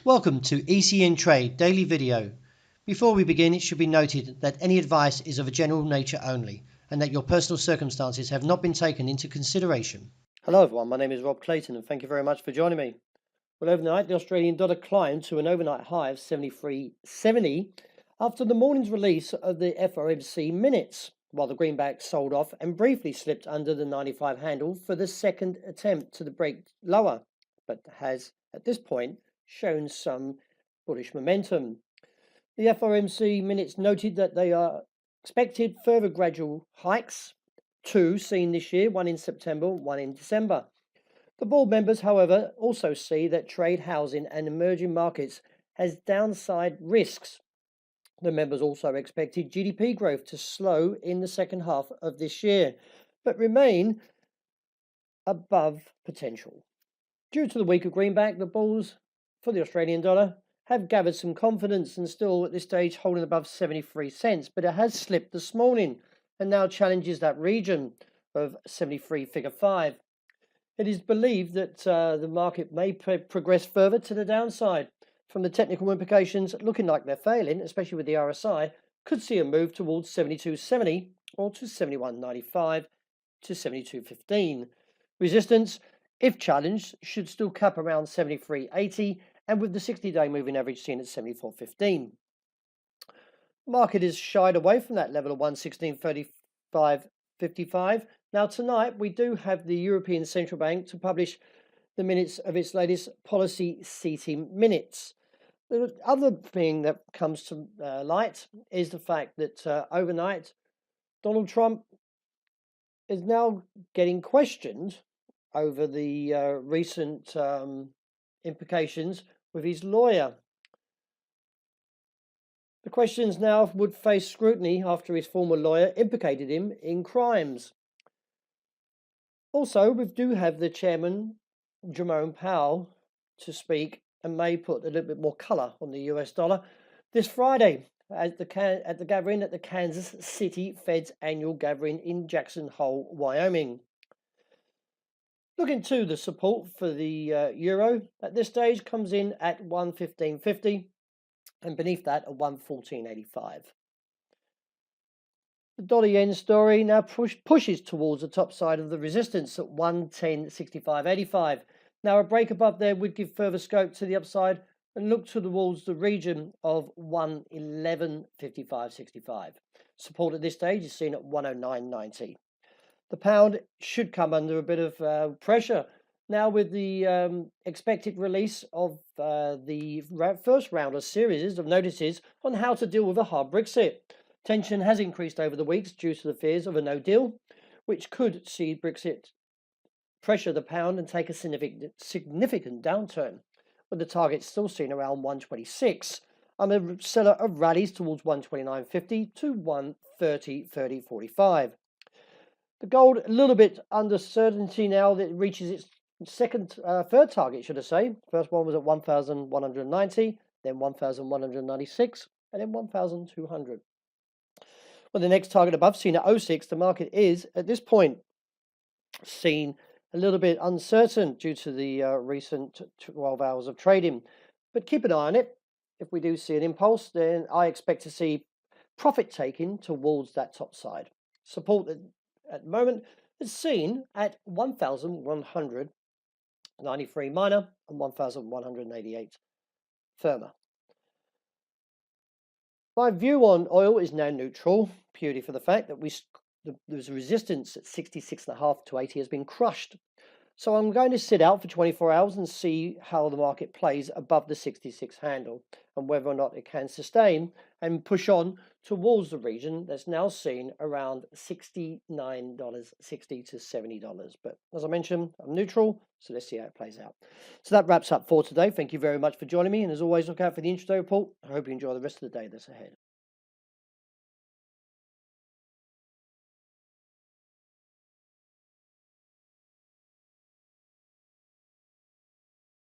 Welcome to ECN Trade Daily Video. Before we begin, it should be noted that any advice is of a general nature only and that your personal circumstances have not been taken into consideration. Hello everyone, my name is Rob Clayton and thank you very much for joining me. Well, overnight the Australian dollar climbed to an overnight high of 73.70 after the morning's release of the FOMC minutes, while the greenback sold off and briefly slipped under the 95 handle for the second attempt to the break lower, but has at this point shown some bullish momentum. The FOMC minutes noted that they are expected further gradual hikes, two seen this year, one in September, one in December. The board members, however, also see that trade, housing and emerging markets has downside risks. The members also expected GDP growth to slow in the second half of this year, but remain above potential. Due to the weaker greenback, the bulls for the Australian dollar have gathered some confidence and still at this stage holding above 73 cents, but it has slipped this morning and now challenges that region of 73.5. It is believed that the market may progress further to the downside. From the technical implications looking like they're failing, especially with the RSI, could see a move towards 72.70 or to 71.95 to 72.15. Resistance, if challenged, should still cap around 73.80 and with the 60-day moving average seen at 74.15. The market is shied away from that level of 116.35.55. Now tonight we do have the European Central Bank to publish the minutes of its latest policy seating minutes. The other thing that comes to light is the fact that overnight Donald Trump is now getting questioned over the recent implications with his lawyer. The questions now would face scrutiny after his former lawyer implicated him in crimes. Also, we do have the chairman, Jerome Powell, to speak and may put a little bit more colour on the US dollar this Friday at the gathering at the Kansas City Fed's annual gathering in Jackson Hole, Wyoming. Looking to the support for the euro at this stage comes in at 115.50 and beneath that at 114.85. The dollar yen story now pushes towards the top side of the resistance at 110.65.85. Now a break above there would give further scope to the upside and look towards the region of 111.55.65. Support at this stage is seen at 109.90. The pound should come under a bit of pressure now with the expected release of the first round of series of notices on how to deal with a hard Brexit. Tension has increased over the weeks due to the fears of a no deal, which could see Brexit pressure the pound and take a significant downturn, with the target still seen around 126. I'm a seller of rallies towards 129.50 to 130.30.45. The gold a little bit under certainty now that it reaches its third target, should I say. First one was at 1,190, then 1,196, and then 1,200. Well, the next target above seen at 06, the market is at this point seen a little bit uncertain due to the recent 12 hours of trading, but keep an eye on it. If we do see an impulse, then I expect to see profit taking towards that top side. Support at the moment is seen at 1,193 minor and 1,188 firmer. My view on oil is now neutral, purely for the fact that there's a resistance at 66.5 to 80 has been crushed. So I'm going to sit out for 24 hours and see how the market plays above the 66 handle and whether or not it can sustain and push on towards the region that's now seen around $69.60 to $70. But as I mentioned, I'm neutral, so let's see how it plays out. So that wraps up for today. Thank you very much for joining me, and as always, look out for the intraday report. I hope you enjoy the rest of the day that's ahead.